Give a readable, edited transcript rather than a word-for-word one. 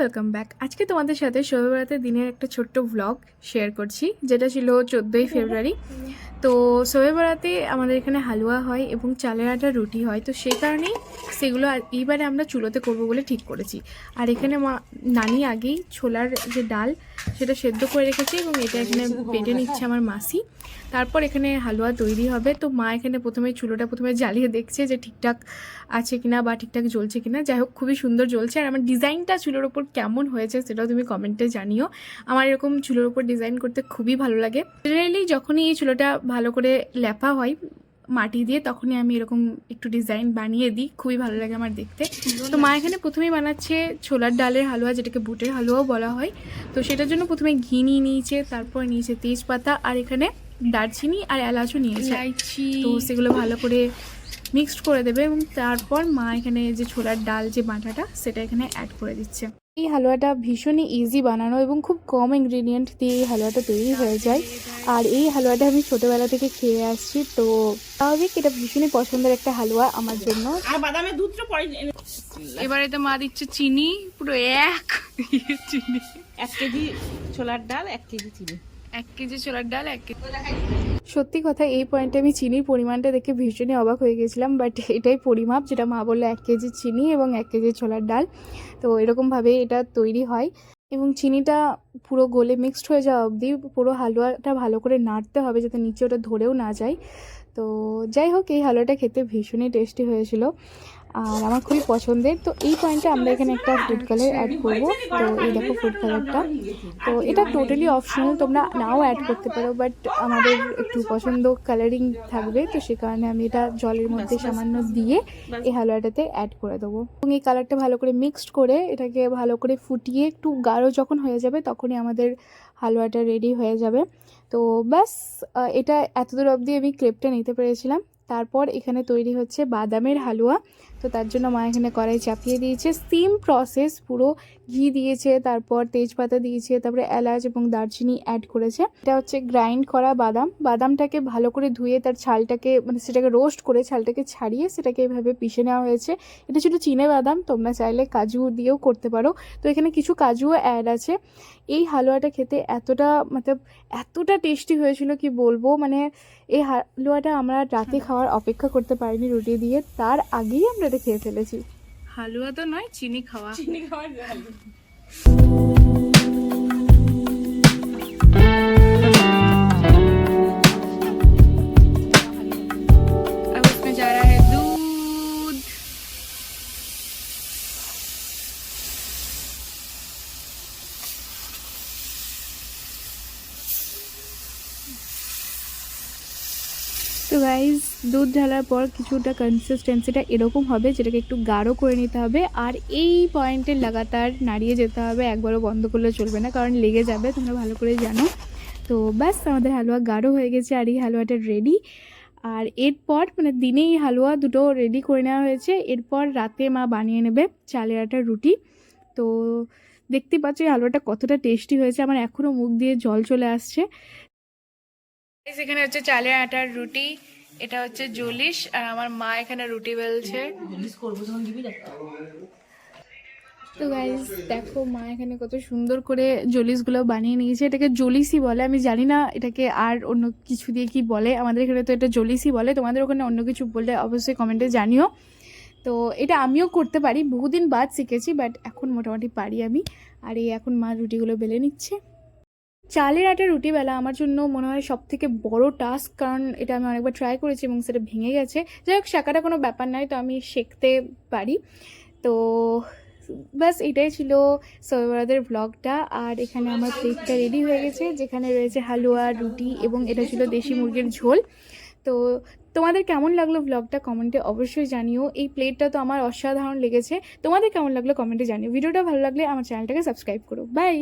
Welcome back. আজকে তোমাদের সাথে শবে বরাতের দিনের একটা ছোট্ট ভ্লগ শেয়ার করছি, যেটা ছিল 14ই ফেব্রুয়ারি। তো শবে বরাতে আমাদের এখানে হালুয়া হয় এবং চালের আটার রুটি হয়, তো সেই কারণেই সেগুলো এইবারে আমরা চুলোতে করব বলে ঠিক করেছি। আর এখানে নানি আগেই ছোলার যে ডাল সেটা সেদ্ধ করে রেখেছে এবং এটা এখানে বেটে নিচ্ছে আমার মাসি। তারপর এখানে হালুয়া তৈরি হবে। তো মা এখানে চুলোটা প্রথমে জ্বালিয়ে দেখছে যে ঠিকঠাক আছে কিনা বা ঠিকঠাক জ্বলছে কিনা। যাই হোক, খুবই সুন্দর জ্বলছে। আর আমার ডিজাইনটা চুলোর ওপর কেমন হয়েছে সেটাও তুমি কমেন্টে জানিও। আমার এরকম চুলোর ওপর ডিজাইন করতে খুবই ভালো লাগে। জেনারেলি যখনই এই চুলোটা ভালো করে লেপা হয় মাটি দিয়ে, তখনই আমি এরকম একটু ডিজাইন বানিয়ে দিই, খুবই ভালো লাগে আমার দেখতে। তো মা এখানে প্রথমেই বানাচ্ছে ছোলার ডালের হালুয়া, যেটাকে বুটের হালুয়াও বলা হয়। তো সেটার জন্য প্রথমে ঘি নিয়ে নিয়েছে, তারপর নিয়েছে তেজপাতা, আর এখানে দারচিনি আর এলাচও নিয়েছে। তো সেগুলো ভালো করে মিক্সড করে দেবে এবং তারপর মা এখানে যে ছোলার ডাল যে বাটাটা সেটা এখানে অ্যাড করে দিচ্ছে। এই হালুয়াটা ভীষণই ইজি বানানো এবং খুব কম ইনগ্রিডিয়েন্ট দিয়ে এই হালুয়াটা তৈরি হয়ে যায়। আর এই হালুয়াটা আমি ছোটোবেলা থেকে খেয়ে আসছি, তো স্বাভাবিক এটা ভীষণই পছন্দের একটা হালুয়া আমার জন্য। আর বাদামের দুধটা পরে এবারে তো মা দিচ্ছে চিনি, পুরো চিনি 1 কেজি ছোলার ডাল 1 কেজি চিনি, 1 কেজি ছোলার ডাল 1 কেজি। সত্যি কথা, এই পয়েন্টে আমি চিনির পরিমাণটা দেখে ভীষণই অবাক হয়ে গেছিলাম, বাট এটাই পরিমাপ, যেটা মা বললো 1 কেজি চিনি এবং 1 কেজি ছোলার ডাল। তো এরকমভাবে এটা তৈরি হয় এবং চিনিটা পুরো গলে মিক্সড হয়ে যাওয়া অবধি পুরো হালুয়াটা ভালো করে নাড়তে হবে, যাতে নিচে ওটা ধরেও না যায়। তো যাই হোক, এই হালুয়াটা খেতে ভীষণই টেস্টি হয়েছিল আর আমার খুবই পছন্দের। তো এই পয়েন্টে আমরা এখানে একটা ফুড কালার অ্যাড করবো। তো এই দেখো ফুড কালারটা, তো এটা টোটালি অপশনাল, তোমরা নাও অ্যাড করতে পারো, বাট আমাদের একটু পছন্দ কালারিং থাকবে, তো সে কারণে আমি এটা জলের মধ্যে সামান্য দিয়ে এই হালুয়াটাতে অ্যাড করে দেবো। এবং এই কালারটা ভালো করে মিক্সড করে এটাকে ভালো করে ফুটিয়ে একটু গাঢ় যখন হয়ে যাবে তখনই আমাদের হালুয়াটা রেডি হয়ে যাবে। তো ব্যাস, এটা এতদূর অবধি আমি ক্লিপটা নিতে পেরেছিলাম। তারপর এখানে তৈরি হচ্ছে বাদামের হালুয়া। তো তার জন্য মা এখানে কড়াই চাপিয়ে দিয়েছে, সেম প্রসেস, পুরো ঘি দিয়েছে, তারপর তেজপাতা দিয়েছে, তারপরে এলাচ এবং দারচিনি অ্যাড করেছে। এটা হচ্ছে গ্রাইন্ড করা বাদামটাকে ভালো করে ধুয়ে তার ছালটাকে সেটাকে রোস্ট করে ছালটাকে ছাড়িয়ে সেটাকে এভাবে পিষে নেওয়া হয়েছে। এটা ছিল চিনে বাদাম, তোমরা চাইলে কাজু দিয়েও করতে পারো। তো এখানে কিছু কাজুও অ্যাড আছে। এই হালুয়াটা খেতে এতটা টেস্টি হয়েছিল কি বলবো। এই হালুয়াটা আমরা রাতে খাওয়ার অপেক্ষা করতে পারিনি রুটি দিয়ে, তার আগেই আমরা এটা খেয়ে ফেলেছি। হালুয়া তো নয়, চিনি খাওয়ার अब उसमें जा रहा है दूध। তো গাইজ, দুধ ঢালার পর কিছুটা কনসিস্টেন্সিটা এরকম হবে, যেটাকে একটু গাঢ় করে নিতে হবে। আর এই পয়েন্টে লাগাতার নাড়িয়ে যেতে হবে, একবারও বন্ধ করলে চলবে না, কারণ লেগে যাবে, তোমরা ভালো করে জানো। তো ব্যাস, আমাদের হালুয়া গাঢ় হয়ে গেছে আর এই হালুয়াটা রেডি। আর এরপর দিনেই হালুয়া দুটো রেডি করে নেওয়া হয়েছে। এরপর রাতে মা বানিয়ে নেবে চালের আটার রুটি। তো দেখতে পাচ্ছ এই হালুয়াটা কতটা টেস্টি হয়েছে, আমার এখনও মুখ দিয়ে জল চলে আসছে। এখানে হচ্ছে চালের আটার রুটি, এটা হচ্ছে জলিস, আর আমার মা এখানে রুটি বেলছে। তো গাইজ দেখো, মা এখানে কত সুন্দর করে জলিসগুলো বানিয়ে নিয়েছে। এটাকে জলিসই বলে, আমি জানি না এটাকে আর অন্য কিছু দিয়ে কি বলে। আমাদের এখানে তো এটা জলিসই বলে, তোমাদের ওখানে অন্য কিছু বললে অবশ্যই কমেন্টে জানিও। তো এটা আমিও করতে পারি, বহুদিন বাদ শিখেছি, বাট এখন মোটামুটি পারি আমি। আর এই এখন মা রুটিগুলো বেলে নিচ্ছে। চালের আটা রুটি বেলা আমার জন্য মনে হয় সব থেকে বড় টাস্ক, কারণ এটা আমি অনেকবার ট্রাই করেছি এবং সেটা ভেঙে গেছে। যাই হোক, শেখাটা কোনো ব্যাপার নয়, তো আমি শিখতে পারি। তো ব্যাস, এটাই ছিল শবে বরাতের ব্লগটা। আর এখানে আমার প্লেটটা রেডি হয়ে গেছে, যেখানে রয়েছে হালুয়া, রুটি এবং এটা ছিল দেশি মুরগির ঝোল। তো তোমাদের কেমন লাগলো ব্লগটা কমেন্টে অবশ্যই জানিও। এই প্লেটটা তো আমার অসাধারণ লেগেছে। তোমাদের কেমন লাগলো কমেন্টে জানিও। ভিডিওটা ভালো লাগলে আমার চ্যানেলটাকে সাবস্ক্রাইব করো। বাই।